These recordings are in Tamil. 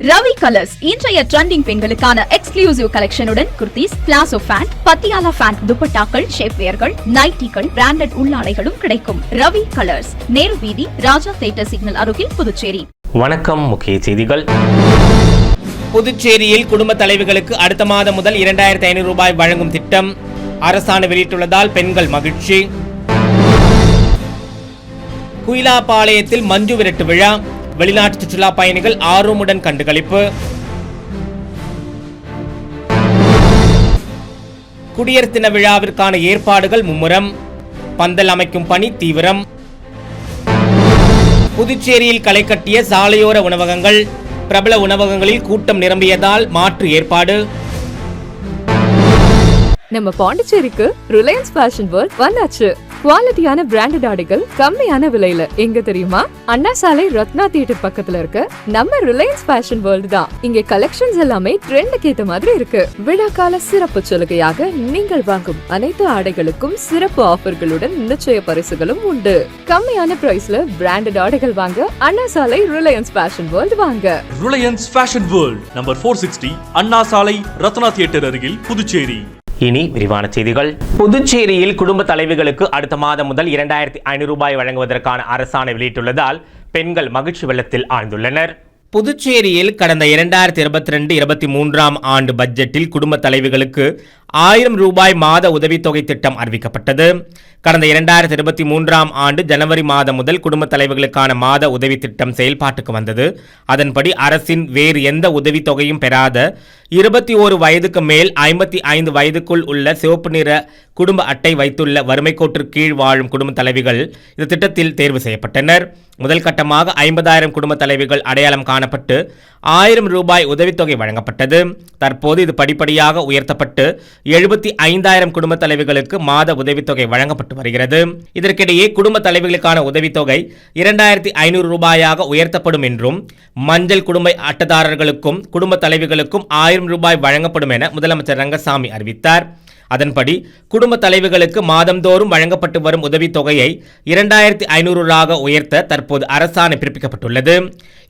ரவி கலர்ஸ் இன்றைய ட்ரெண்டிங் பெண்களுக்கான எக்ஸ்க்ளூசிவ் கலெக்ஷனுடன் kurtis, palazzo pant, Patiala pant, துப்பட்டாக்கள், ஷேப்வேர்கள், நைட்டிகள், பிராண்டட் உள்ளாடைகளும் கிடைக்கும். ரவி கலர்ஸ், நேரு வீதி, ராஜா தியேட்டர் சிக்னல் அருகில், புதுச்சேரி. வணக்கம். முக்கிய செய்திகள். புதுச்சேரியில் குடும்ப தலைவிகளுக்கு அடுத்த மாதம் முதல் 2500 ரூபாய் வழங்கும் திட்டம் அரசாணை வெளியிட்டுள்ளதால் பெண்கள் மகிழ்ச்சி. குயிலாப்பாளையத்தில் மஞ்சு விரட்டு விழா, வெளிநாட்டு சுற்றுலா பயணிகள் ஆர்வமுடன் கண்டுகளிப்பு. குடியரசு தின விழாவிற்கான ஏற்பாடுகள் மும்முரம், பந்தல் அமைக்கும் பணி தீவிரம். புதுச்சேரியில் களை கட்டிய சாலையோர உணவகங்கள், பிரபல உணவகங்களில் கூட்டம் நிரம்பியதால் மாற்று ஏற்பாடு. நம்ம பாண்டிச்சேரிக்கு ரிலையன்ஸ் ஃபேஷன் வேர்ல்ட் வந்தாச்சு. குவாலிட்டியான பிராண்டட் ஆடைகள் கம்மியான விலையில. எங்க தெரியுமா? அண்ணா சாலை ரத்னா தியேட்டர் பக்கத்துல இருக்க நம்ம ரிலையன்ஸ் ஃபேஷன் வேர்ல்ட் தான். இங்க கலெக்ஷன்ஸ் எல்லாமே ட்ரெண்டுக்கு ஏத்த மாதிரி இருக்கு. விழாக்கால சிறப்பு சலுகையாக நீங்கள் வாங்கும் அனைத்து ஆடைகளுக்கும் சிறப்பு ஆஃபர்களுடன் நிச்சய பரிசுகளும் உண்டு. கம்மியான பிரைஸ்ல பிராண்டட் ஆடைகள் வாங்க அண்ணா சாலை ரிலையன்ஸ் ஃபேஷன் வேர்ல்ட் வாங்க. ரிலையன்ஸ் ஃபேஷன் வேர்ல்ட், நம்பர் 460, அண்ணா சாலை ரத்னா தியேட்டர் அருகில், புதுச்சேரி. இனி விரிவான செய்திகள். புதுச்சேரியில் குடும்ப தலைவிகளுக்கு அடுத்த மாதம் முதல் 2500 ரூபாய் வழங்குவதற்கான அரசாணை வெளியிட்டுள்ளதால் பெண்கள் மகிழ்ச்சி வெள்ளத்தில் ஆழ்ந்துள்ளனர். புதுச்சேரியில் கடந்த 2022-23 ஆண்டு பட்ஜெட்டில் குடும்ப தலைவிகளுக்கு 1000 ரூபாய் மாத உதவித்தொகை திட்டம் அறிவிக்கப்பட்டது. கடந்த 2023 ஆண்டு ஜனவரி மாதம் முதல் குடும்ப தலைவிகளுக்கான மாத உதவி திட்டம் செயல்பாட்டுக்கு வந்தது. அதன்படி அரசின் வேறு எந்த உதவித்தொகையும் பெறாத 21 வயதுக்கு மேல் 55 வயதுக்குள் உள்ள சிவப்பு நிற குடும்ப அட்டை வைத்துள்ள வறுமை கோட்டிற்கு கீழ் வாழும் குடும்ப தலைவிகள் இந்த திட்டத்தில் தேர்வு செய்யப்பட்டனர். முதல் கட்டமாக 50,000 குடும்ப தலைவிகள் அடையாளம் காணப்பட்டு 1000 ரூபாய் உதவித்தொகை வழங்கப்பட்டது. தற்போது இது படிப்படியாக உயர்த்தப்பட்டு 75,000 குடும்ப தலைவிகளுக்கு மாத உதவித்தொகை வழங்கப்பட்டு வருகிறது. இதற்கிடையே குடும்ப தலைவிகளுக்கான உதவித்தொகை 2500 ரூபாயாக உயர்த்தப்படும் என்றும், மஞ்சள் குடும்ப அட்டைதாரர்களுக்கும் குடும்ப தலைவிகளுக்கும் 1000 ரூபாய் வழங்கப்படும் என முதலமைச்சர் ரங்கசாமி அறிவித்தார். அதன்படி குடும்ப தலைவிகளுக்கு மாதந்தோறும் வழங்கப்பட்டு வரும் உதவித்தொகையை 2500 உயர்த்த தற்போது அரசாணை பிறப்பிக்கப்பட்டுள்ளது.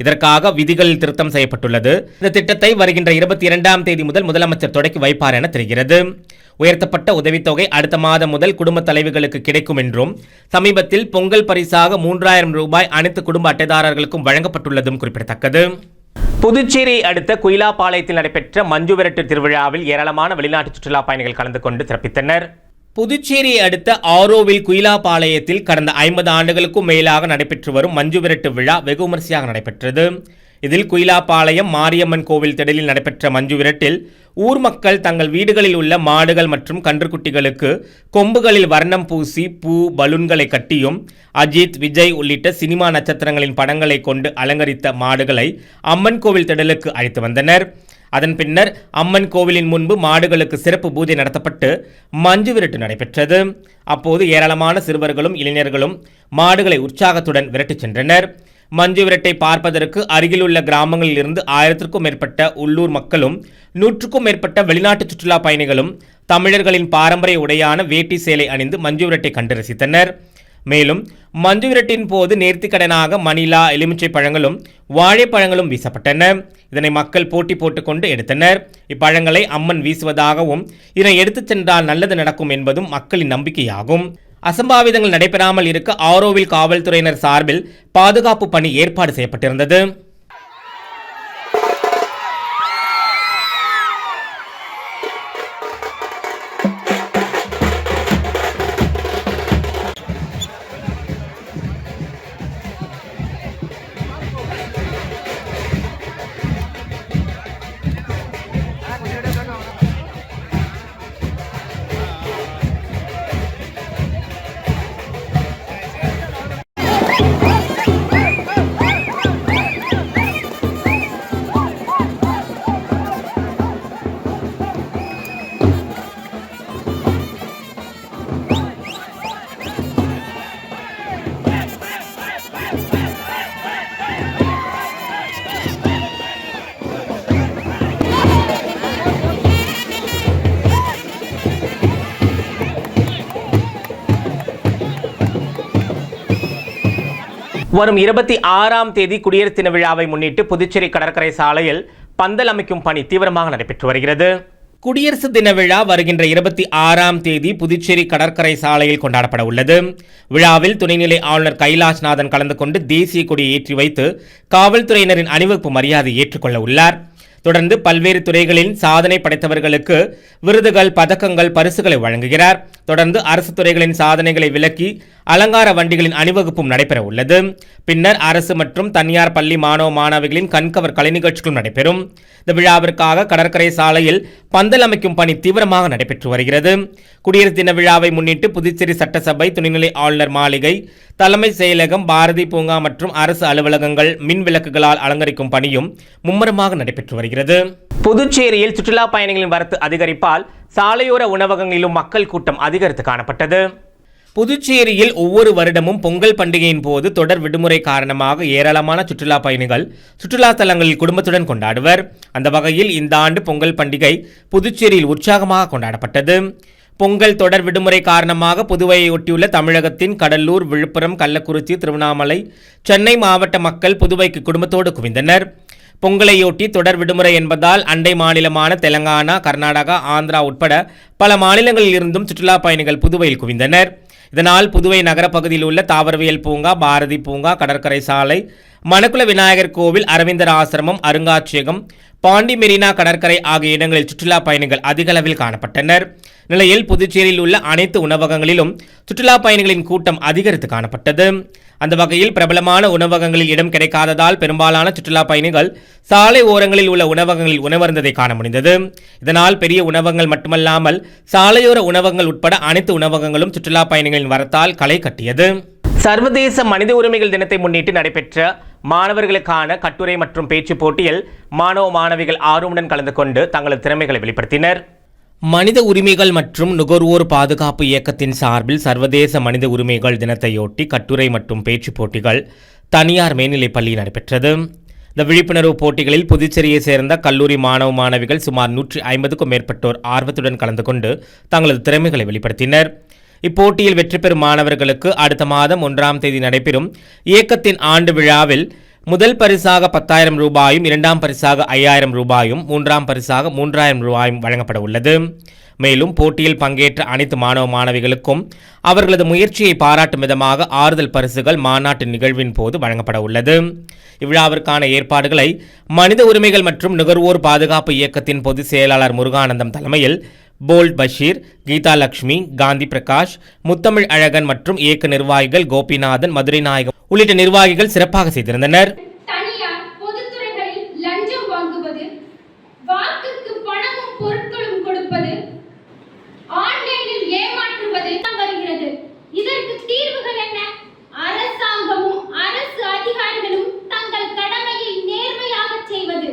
இதற்காக விதிகளில் திருத்தம் செய்யப்பட்டுள்ளது. இந்த திட்டத்தை வருகின்ற 22ஆம் தேதி முதல் முதலமைச்சர் தொடக்கி வைப்பார் என தெரிகிறது. உயர்த்தப்பட்ட உதவித்தொகை அடுத்த மாதம் முதல் குடும்ப தலைவிகளுக்கு கிடைக்கும் என்றும், சமீபத்தில் பொங்கல் பரிசாக 3000 ரூபாய் அனைத்து குடும்ப அட்டைதாரர்களுக்கும் வழங்கப்பட்டுள்ளதும் குறிப்பிடத்தக்கது. புதுச்சேரியை அடுத்த குயிலாப்பாளையத்தில் நடைபெற்ற மஞ்சு விரட்டு திருவிழாவில் ஏராளமான வெளிநாட்டு சுற்றுலா பயணிகள் கலந்து கொண்டு சிறப்பித்தனர். புதுச்சேரியை அடுத்த ஆரோவில் குயிலாப்பாளையத்தில் கடந்த 50 ஆண்டுகளுக்கும் மேலாக நடைபெற்று வரும் மஞ்சு விரட்டு விழா வெகு விமரிசையாக நடைபெற்றது. இதில் குயிலாப்பாளையம் மாரியம்மன் கோவில் திடலில் நடைபெற்ற மஞ்சு விரட்டில் ஊர் மக்கள் தங்கள் வீடுகளில் உள்ள மாடுகள் மற்றும் கன்றுக்குட்டிகளுக்கு கொம்புகளில் வர்ணம் பூசி பூ, பலூன்களை கட்டியும், அஜித், விஜய் உள்ளிட்ட சினிமா நட்சத்திரங்களின் படங்களை கொண்டு அலங்கரித்த மாடுகளை அம்மன் கோவில் திடலுக்கு அழைத்து வந்தனர். அதன் பின்னர் அம்மன் கோவிலின் முன்பு மாடுகளுக்கு சிறப்பு பூஜை நடத்தப்பட்டு மஞ்சு விரட்டு நடைபெற்றது. அப்போது ஏராளமான சிறுவர்களும் இளைஞர்களும் மாடுகளை உற்சாகத்துடன் விரட்டிச் சென்றனர். மஞ்சு விரட்டை பார்ப்பதற்கு அருகிலுள்ள கிராமங்களில் இருந்து 1000க்கும் மேற்பட்ட உள்ளூர் மக்களும் 100க்கும் மேற்பட்ட வெளிநாட்டு சுற்றுலா பயணிகளும் தமிழர்களின் பாரம்பரிய உடையான வேட்டி சேலை அணிந்து மஞ்சு விரட்டை கண்டு ரசித்தனர். மேலும் மஞ்சு விரட்டின் போது நேர்த்திக்கடனாக மணிலா, எலுமிச்சை பழங்களும் வாழைப்பழங்களும் வீசப்பட்டன. இதனை மக்கள் போட்டி போட்டுக்கொண்டு எடுத்தனர். இப்பழங்களை அம்மன் வீசுவதாகவும் இதனை எடுத்துச் சென்றால் நல்லது நடக்கும் என்பதும் மக்களின் நம்பிக்கையாகும். அசம்பாவிதங்கள் நடைபெறாமல் இருக்க ஆரோவில் காவல்துறையினர் சார்பில் பாதுகாப்பு பணி ஏற்பாடு செய்யப்பட்டிருந்தது. வரும் 26ஆம் தேதி குடியரசு தின விழாவை முன்னிட்டு புதுச்சேரி கடற்கரை சாலையில் பந்தல் அமைக்கும் பணி தீவிரமாக நடைபெற்று வருகிறது. குடியரசு தின விழா வருகின்ற 26ஆம் தேதி புதுச்சேரி கடற்கரை சாலையில் கொண்டாடப்பட உள்ளது. விழாவில் துணைநிலை ஆளுநர் கைலாஷ்நாதன் கலந்து கொண்டு தேசிய கொடியை ஏற்றி வைத்து காவல்துறையினரின் அணிவகுப்பு மரியாதை ஏற்றுக்கொள்ள உள்ளார். தொடர்ந்து பல்வேறு துறைகளில் சாதனை படைத்தவர்களுக்கு விருதுகள், பதக்கங்கள், பரிசுகளை வழங்குகிறார். தொடர்ந்து அரசு துறைகளின் சாதனைகளை விளக்கி அலங்கார வண்டிகளின் அணிவகுப்பும் நடைபெற உள்ளது. பின்னர் அரசு மற்றும் தனியார் பள்ளி மாணவ மாணவிகளின் கண்கவர் கலை நிகழ்ச்சிகளும் நடைபெறும். இந்த விழாவிற்காக கடற்கரை சாலையில் பந்தல் அமைக்கும் பணி தீவிரமாக நடைபெற்று வருகிறது. குடியரசு தின விழாவை முன்னிட்டு புதுச்சேரி சட்டசபை, துணைநிலை ஆளுநர் மாளிகை, தலைமை செயலகம், பாரதி பூங்கா மற்றும் அரசு அலுவலகங்கள் மின் விளக்குகளால் அலங்கரிக்கும் பணியும் மும்முரமாக நடைபெற்று வருகிறது. புதுச்சேரியில் சுற்றுலா பயணிகளின் வரத்து அதிகரிப்பால் சாலையோர உணவகங்களிலும் மக்கள் கூட்டம் அதிகரித்து காணப்பட்டது. புதுச்சேரியில் ஒவ்வொரு வருடமும் பொங்கல் பண்டிகையின் போது தொடர் விடுமுறை காரணமாக ஏராளமான சுற்றுலா பயணிகள் சுற்றுலா தலங்களில் குடும்பத்துடன் கொண்டாடுவர். அந்த வகையில் இந்த ஆண்டு பொங்கல் பண்டிகை புதுச்சேரியில் உற்சாகமாக கொண்டாடப்பட்டது. பொங்கல் தொடர் விடுமுறை காரணமாக புதுவையை ஒட்டியுள்ள தமிழகத்தின் கடலூர், விழுப்புரம், கள்ளக்குறிச்சி, திருவண்ணாமலை, சென்னை மாவட்ட மக்கள் புதுவைக்கு குடும்பத்தோடு குவிந்தனர். பொங்கலையொட்டி தொடர் விடுமுறை என்பதால் அண்டை மாநிலமான தெலங்கானா, கர்நாடகா, ஆந்திரா உட்பட பல மாநிலங்களில் இருந்தும் சுற்றுலா பயணிகள் புதுவையில் குவிந்தனர். இதனால் புதுவை நகரப்பகுதியில் உள்ள தாவரவியல் பூங்கா, பாரதி பூங்கா, கடற்கரை சாலை, மணக்குள விநாயகர் கோவில், அரவிந்தர் ஆசிரமம், அருங்காட்சியகம், பாண்டி மெரினா கடற்கரை ஆகிய இடங்களில் சுற்றுலா பயணிகள் அதிக அளவில் காணப்பட்டனர். நிலையில் புதுச்சேரியில் உள்ள அனைத்து உணவகங்களிலும் சுற்றுலா பயணிகளின் கூட்டம் அதிகரித்து காணப்பட்டது. அந்த வகையில் பிரபலமான உணவகங்களில் இடம் கிடைக்காததால் பெரும்பாலான சுற்றுலா பயணிகள் சாலை ஓரங்களில் உள்ள உணவகங்களில் உணவருந்ததை காண முடிந்தது. இதனால் பெரிய உணவகங்கள் மட்டுமல்லாமல் சாலையோர உணவகங்கள் உட்பட அனைத்து உணவகங்களும் சுற்றுலா பயணிகளின் வரத்தால் களை கட்டியது. சர்வதேச மனித உரிமைகள் தினத்தை முன்னிட்டு நடைபெற்ற மாணவர்களுக்கான கட்டுரை மற்றும் பேச்சு போட்டியில் மாணவ மாணவிகள் ஆர்வமுடன் கலந்து கொண்டு தங்களது திறமைகளை வெளிப்படுத்தினர். மனித உரிமைகள் மற்றும் நுகர்வோர் பாதுகாப்பு இயக்கத்தின் சார்பில் சர்வதேச மனித உரிமைகள் தினத்தையொட்டி கட்டுரை மற்றும் பேச்சு போட்டிகள் தனியார் மேல்நிலைப் பள்ளியில் நடைபெற்றது. இந்த விழிப்புணர்வு போட்டிகளில் புதுச்சேரியை சேர்ந்த கல்லூரி மாணவ மாணவிகள் சுமார் 150க்கும் மேற்பட்டோர் ஆர்வத்துடன் கலந்து கொண்டு தங்களது திறமைகளை வெளிப்படுத்தினர். இப்போட்டியில் வெற்றி பெறும் மாணவர்களுக்கு அடுத்த மாதம் 1ஆம் தேதி நடைபெறும் இயக்கத்தின் ஆண்டு விழாவில் முதல் பரிசாக 10,000 ரூபாயும், 2ஆம் பரிசாக 5,000 ரூபாயும், 3ஆம் பரிசாக 3,000 ரூபாயும் வழங்கப்பட உள்ளது. மேலும் போட்டியில் பங்கேற்ற அனைத்து மாணவ மாணவிகளுக்கும் அவர்களது முயற்சியை பாராட்டும் விதமாக ஆறுதல் பரிசுகள் மாநாட்டு நிகழ்வின் போது வழங்கப்பட உள்ளது. இவ்விழாவிற்கான ஏற்பாடுகளை மனித உரிமைகள் மற்றும் நுகர்வோர் பாதுகாப்பு இயக்கத்தின் பொதுச் செயலாளர் முருகானந்தம் தலைமையில் போல்ட் பஷீர், கீதா லட்சுமி, காந்தி பிரகாஷ், முத்தமிழ் அழகன் மற்றும் இயக்க நிர்வாகிகள் கோபிநாதன், மதுரை நாயகம் உள்ளிட்ட நிர்வாகிகள் சிறப்பாக செய்திருந்தனர். தனியார் பொதுத்துறைகளில் லஞ்சம் வாங்குவது, வாக்குக்கு பணமும் பொருட்களும் கொடுப்பது, ஆன்லைனில் ஏமாற்றுவது வருகிறது. இதற்கு தீர்வுகள் என்ன? அரசாங்கமும் அரசு அதிகாரிகளும் தங்கள் கடமையை நேர்மையாக செய்வது.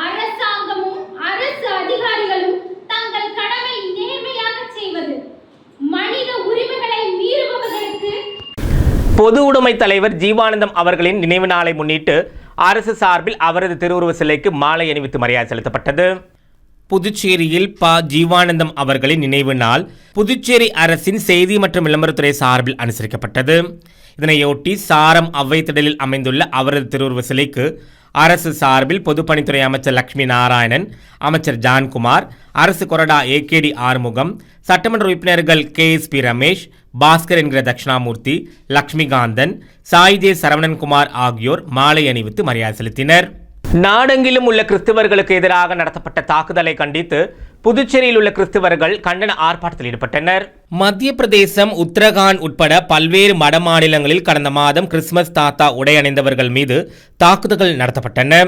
அரசாங்கமும் அரசு அதிகாரிகளும் தங்கள் கடமை நேர்மையாக செய்வது. மனித உரிமைகளை மீறுபவர்களுக்கு பொது உடைமை தலைவர் ஜீவானந்தம் அவர்களின் நினைவு நாளை முன்னிட்டு அரசு சார்பில் அவரது திருவுருவ சிலைக்கு மாலை அணிவித்து மரியாதை செலுத்தப்பட்டது. புதுச்சேரியில் ஜீவானந்தம் அவர்களின் நினைவு நாள் புதுச்சேரி அரசின் செய்தி மற்றும் விளம்பரத்துறை சார்பில் அனுசரிக்கப்பட்டது. இதனையொட்டி சாரம் அவ்வைத்திடலில் அமைந்துள்ள அவரது திருவுருவ சிலைக்கு அரசு சார்பில் பொதுப்பணித்துறை அமைச்சர் லட்சுமி நாராயணன், அமைச்சர் ஜான்குமார், அரசு கொறடா ஏகேடி ஆறுமுகம், சட்டமன்ற உறுப்பினர்கள் KSP ரமேஷ், பாஸ்கர் என்கிற தட்சிணாமூர்த்தி, லட்சுமிகாந்தன், சாய்தே சரவணன்குமார் ஆகியோர் மாலை அணிவித்து மரியாதை செலுத்தினர். நாடெங்கிலும் உள்ள கிறிஸ்தவர்களுக்கு எதிராக நடத்தப்பட்ட தாக்குதலை கண்டித்து புதுச்சேரியில் உள்ள கிறிஸ்தவர்கள் கண்டன ஆர்ப்பாட்டத்தில் ஈடுபட்டனர். மத்திய பிரதேசம், உத்தரகாண்ட் உட்பட பல்வேறு வட மாநிலங்களில் கடந்த மாதம் கிறிஸ்துமஸ் தாத்தா உடை அணிந்தவர்கள் மீது தாக்குதல்கள் நடத்தப்பட்டன.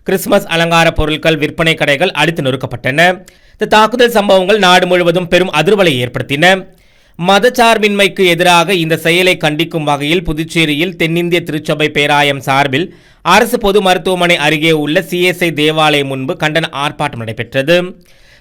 கிறிஸ்துமஸ் அலங்கார பொருட்கள் விற்பனை கடைகள் அடித்து நொறுக்கப்பட்டன. இந்த தாக்குதல் சம்பவங்கள் நாடு முழுவதும் பெரும் அதிர்வலை ஏற்படுத்தின. மதச்சார்பின்மைக்கு எதிராக இந்த செயலை கண்டிக்கும் வகையில் புதுச்சேரியில் தென்னிந்திய திருச்சபை பேராயம் சார்பில் அரசு பொது மருத்துவமனை அருகே உள்ள CSI தேவாலயம் முன்பு கண்டன ஆர்ப்பாட்டம் நடைபெற்றது.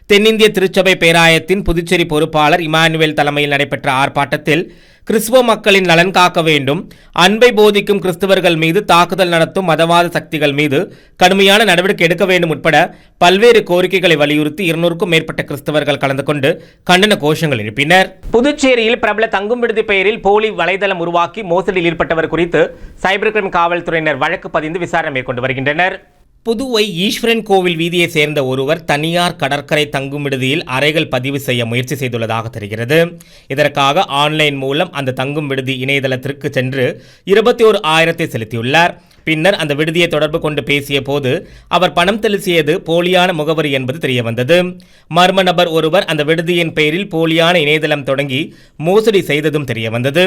தென்னிந்திய திருச்சபை பேராயத்தின் புதுச்சேரி பொறுப்பாளர் இமானுவேல் தலைமையில் நடைபெற்ற ஆர்ப்பாட்டத்தில் கிறிஸ்துவ மக்களின் நலன் காக்க வேண்டும், அன்பை போதிக்கும் கிறிஸ்தவர்கள் மீது தாக்குதல் நடத்தும் மதவாத சக்திகள் மீது கடுமையான நடவடிக்கை எடுக்க வேண்டும் உட்பட பல்வேறு கோரிக்கைகளை வலியுறுத்தி 200க்கும் மேற்பட்ட கிறிஸ்தவர்கள் கலந்து கொண்டு கண்டன கோஷங்கள் எழுப்பினர். புதுச்சேரியில் பிரபல தங்கும் விடுதி பெயரில் போலி வலைதளம் உருவாக்கி மோசடியில் ஈடுபட்டவர் குறித்து சைபர் கிரைம் காவல்துறையினர் வழக்கு பதிந்து விசாரணை மேற்கொண்டு வருகின்றனர். புதுவை ஈஸ்வரன் கோவில் வீதியை சேர்ந்த ஒருவர் தனியார் கடற்கரை தங்கும் விடுதியில் அறைகள் பதிவு செய்ய முயற்சி செய்துள்ளதாக தெரிகிறது. இதற்காக ஆன்லைன் மூலம் அந்த தங்கும் விடுதி இணையதளத்திற்கு சென்று 21,000 செலுத்தியுள்ளார். பின்னர் அந்த விடுதியை தொடர்பு கொண்டு பேசிய போது அவர் பணம் செலுத்தியது போலியான முகவரி என்பது தெரியவந்தது. மர்ம நபர் ஒருவர் அந்த விடுதியின் பெயரில் போலியான இணையதளம் தொடங்கி மோசடி செய்ததும் தெரியவந்தது.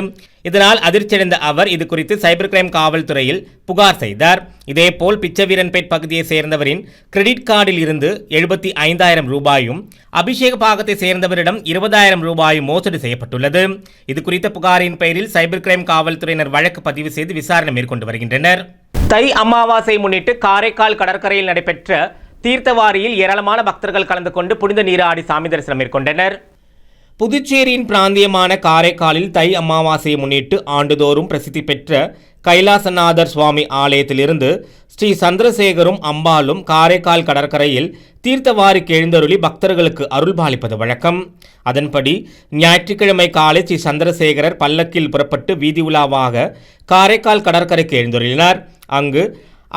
இதனால் அதிர்ச்சியடைந்த அவர் இது குறித்து சைபர் கிரைம் காவல்துறையில் புகார் செய்தார். இதேபோல் பிச்சவீரன்பேட் பகுதியை சேர்ந்தவரின் கிரெடிட் கார்டில் இருந்து 75,000 ரூபாயும், அபிஷேக பாகத்தை சேர்ந்தவரிடம் 20,000 ரூபாயும் மோசடி செய்யப்பட்டுள்ளது. இது குறித்த புகாரின் பெயரில் சைபர் கிரைம் காவல்துறையினர் வழக்கு பதிவு செய்து விசாரணை மேற்கொண்டு வருகின்றனர். தை அமாவாசை முன்னிட்டு காரைக்கால் கடற்கரையில் நடைபெற்ற தீர்த்தவாரியில் ஏராளமான பக்தர்கள் கலந்து கொண்டு புனித நீராடி சாமி தரிசனம் மேற்கொண்டனர். புதுச்சேரியின் பிராந்தியமான காரைக்காலில் தை அமாவாசையை முன்னிட்டு ஆண்டுதோறும் பிரசித்தி பெற்ற கைலாசநாதர் சுவாமி ஆலயத்திலிருந்து ஸ்ரீ சந்திரசேகரும் அம்பாலும் காரைக்கால் கடற்கரையில் தீர்த்தவாரிக்கு எழுந்தருளி பக்தர்களுக்கு அருள்பாலிப்பது வழக்கம். அதன்படி ஞாயிற்றுக்கிழமை காலை ஸ்ரீ சந்திரசேகரர் பல்லக்கில் புறப்பட்டு வீதி உலாவாக காரைக்கால் கடற்கரைக்கு எழுந்தருளினார். அங்கு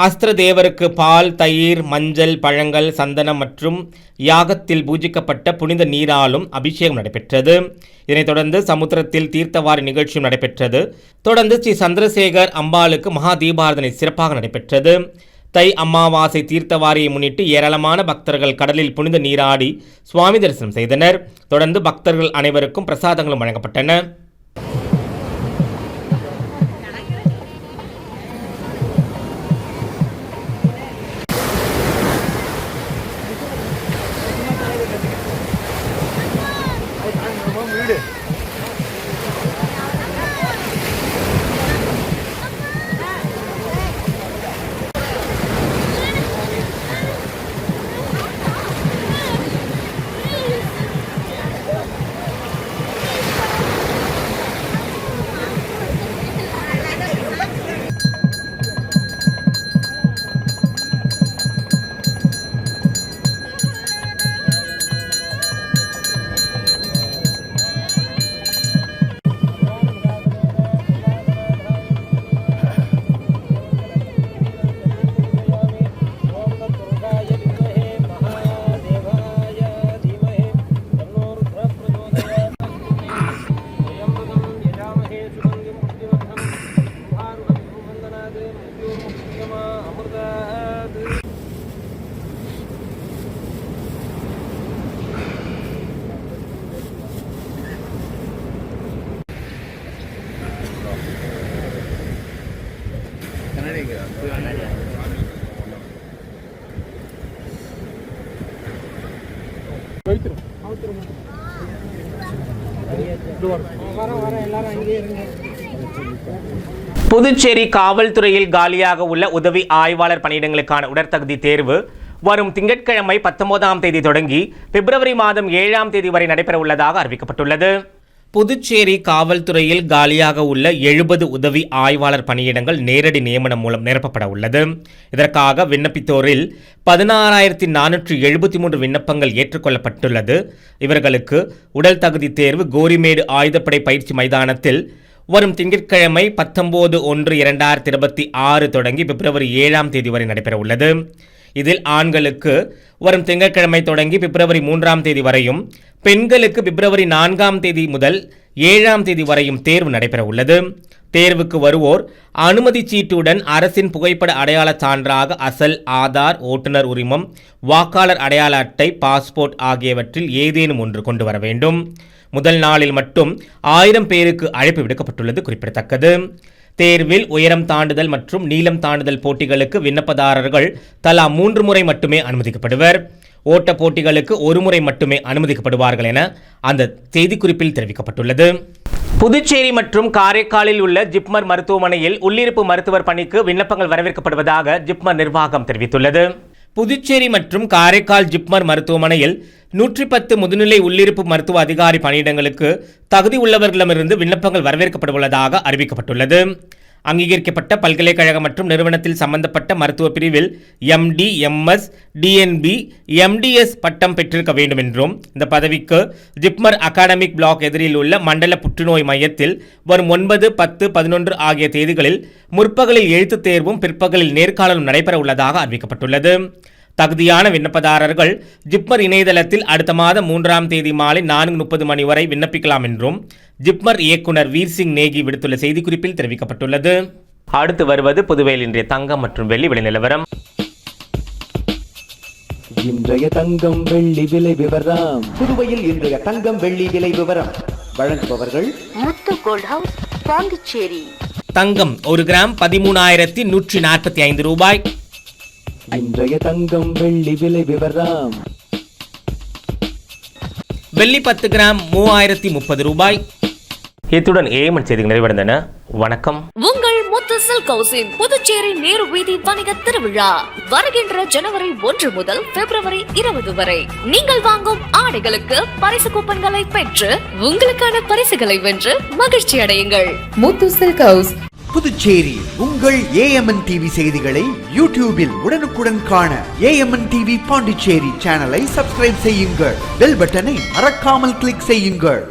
அஸ்திர தேவருக்கு பால், தயிர், மஞ்சள், பழங்கள், சந்தனம் மற்றும் யாகத்தில் பூஜிக்கப்பட்ட புனித நீராலும் அபிஷேகம் நடைபெற்றது. இதனைத் தொடர்ந்து சமுத்திரத்தில் தீர்த்தவாரி நிகழ்ச்சியும் நடைபெற்றது. தொடர்ந்து ஸ்ரீ சந்திரசேகர் அம்பாளுக்கு மகா தீபாராதனை சிறப்பாக நடைபெற்றது. தை அமாவாசை தீர்த்தவாரியை முன்னிட்டு ஏராளமான பக்தர்கள் கடலில் புனித நீராடி சுவாமி தரிசனம் செய்தனர். தொடர்ந்து பக்தர்கள் அனைவருக்கும் பிரசாதங்களும் வழங்கப்பட்டன. புதுச்சேரி காவல்துறையில் காலியாக உள்ள உதவி ஆய்வாளர் பணியிடங்களுக்கான உடற்தகுதி தேர்வு வரும் திங்கட்கிழமை 19ஆம் தேதி தொடங்கி பிப்ரவரி மாதம் 7ஆம் தேதி வரை நடைபெற உள்ளதாக அறிவிக்கப்பட்டுள்ளது. புதுச்சேரி காவல்துறையில் காலியாக உள்ள 70 உதவி ஆய்வாளர் பணியிடங்கள் நேரடி நியமனம் மூலம் நிரப்பப்பட உள்ளது. இதற்காக விண்ணப்பித்தோரில் 16,473 விண்ணப்பங்கள் ஏற்றுக்கொள்ளப்பட்டுள்ளது. இவர்களுக்கு உடல் தகுதி தேர்வு கோரிமேடு ஆயுதப்படை பயிற்சி மைதானத்தில் வரும் திங்கட்கிழமை 19/1/2026 தொடங்கி பிப்ரவரி 7ஆம் தேதி வரை நடைபெற உள்ளது. இதில் ஆண்களுக்கு வரும் திங்கட்கிழமை தொடங்கி பிப்ரவரி 3ஆம் தேதி வரையும், பெண்களுக்கு பிப்ரவரி 4ஆம் தேதி முதல் 7ஆம் தேதி வரையும் தேர்வு நடைபெற உள்ளது. தேர்வுக்கு வருவோர் அனுமதி சீட்டுடன் அரசின் புகைப்பட அடையாள சான்றாக அசல், ஆதார், ஓட்டுநர் உரிமம், வாக்காளர் அடையாள அட்டை, பாஸ்போர்ட் ஆகியவற்றில் ஏதேனும் ஒன்று கொண்டு வர வேண்டும். முதல் நாளில் மட்டும் 1000 பேருக்கு அழைப்பு விடுக்கப்பட்டுள்ளது குறிப்பிடத்தக்கது. தேர்வில் உயரம் தாண்டுதல் மற்றும் நீளம் தாண்டுதல் போட்டிகளுக்கு விண்ணப்பதாரர்கள் தலா 3 முறை மட்டுமே அனுமதிக்கப்படுவர். ஓட்ட போட்டிகளுக்கு 1 முறை மட்டுமே அனுமதிக்கப்படுவார்கள் என அந்த செய்திக்குறிப்பில் தெரிவிக்கப்பட்டுள்ளது. புதுச்சேரி மற்றும் காரைக்காலில் உள்ள ஜிப்மர் மருத்துவமனையில் உள்ளிருப்பு மருத்துவர் பணிக்கு விண்ணப்பங்கள் வரவேற்கப்படுவதாக ஜிப்மர் நிர்வாகம் தெரிவித்துள்ளது. புதுச்சேரி மற்றும் காரைக்கால் ஜிப்மர் மருத்துவமனையில் 110 முதுநிலை உள்ளிருப்பு மருத்துவ அதிகாரி பணியிடங்களுக்கு தகுதி உள்ளவர்களிடமிருந்து விண்ணப்பங்கள் வரவேற்கப்படவுள்ளதாக அறிவிக்கப்பட்டுள்ளது. அங்கீகரிக்கப்பட்ட பல்கலைக்கழகம் மற்றும் நிறுவனத்தில் சம்பந்தப்பட்ட மருத்துவ பிரிவில் MD, MS, DNB, MDS பட்டம் பெற்றிருக்க வேண்டும் என்றும் இந்த பதவிக்கு ஜிப்மர் அகாடமிக் பிளாக் எதிரில் உள்ள மண்டல புற்றுநோய் மையத்தில் வரும் 9, 10, 11 ஆகிய தேதிகளில் முற்பகலில் எழுத்துத் தேர்வும் பிற்பகலில் நேர்காணலும் நடைபெற உள்ளதாக அறிவிக்கப்பட்டுள்ளது. தகுதியான விண்ணப்பதாரர்கள் ஜிப்மர் இணையதளத்தில் அடுத்த மாதம் 3ஆம் தேதி மாலை 4:30 மணி வரை விண்ணப்பிக்கலாம் என்றும் ஜிப்மர் இயக்குனர் வீர்சிங் நேகி விடுத்துள்ள செய்திக்குறிப்பில் தெரிவிக்கப்பட்டுள்ளது. அடுத்து வருவது புதுவையில் இன்றைய தங்கம் மற்றும் வெள்ளி விலை நிலவரம். இன்றைய தங்கம் வெள்ளி விலை விவரம். புதுவையில் இன்றைய தங்கம் வெள்ளி விலை விவரம் வழங்குபவர்கள் முத்து கோல்ட் ஹவுஸ், பாண்டிச்சேரி. தங்கம் 1 கிராம் 13,145 ரூபாய். இன்றைய தங்கம் வெள்ளி விலை விவரம். வெள்ளி 10 கிராம் 3030 ரூபாய். இத்துடன் ஏஎம்என் செய்திகள் நிறைவடைந்தன. வணக்கம். உங்கள் முத்து சில்க் ஹவுஸின் புதுச்சேரி நேரு வீதி வணிக திருவிழா வருகின்ற ஜனவரி 1 முதல் பிப்ரவரி 20 வரை. நீங்கள் வாங்கும் ஆடைகளுக்கு பரிசு கூப்பன்களை பெற்று உங்களுக்கான பரிசுகளை வென்று மகிழ்ச்சி அடையுங்கள். முத்து சில்க் ஹவுஸ், புதுச்சேரி. உங்கள் AMN டிவி செய்திகளை யூடியூபில் உடனுக்குடன் காண AMN டிவி பாண்டிச்சேரி சேனலை சப்ஸ்கிரைப் செய்யுங்கள். பெல் பட்டனை மறக்காமல் கிளிக் செய்யுங்கள்.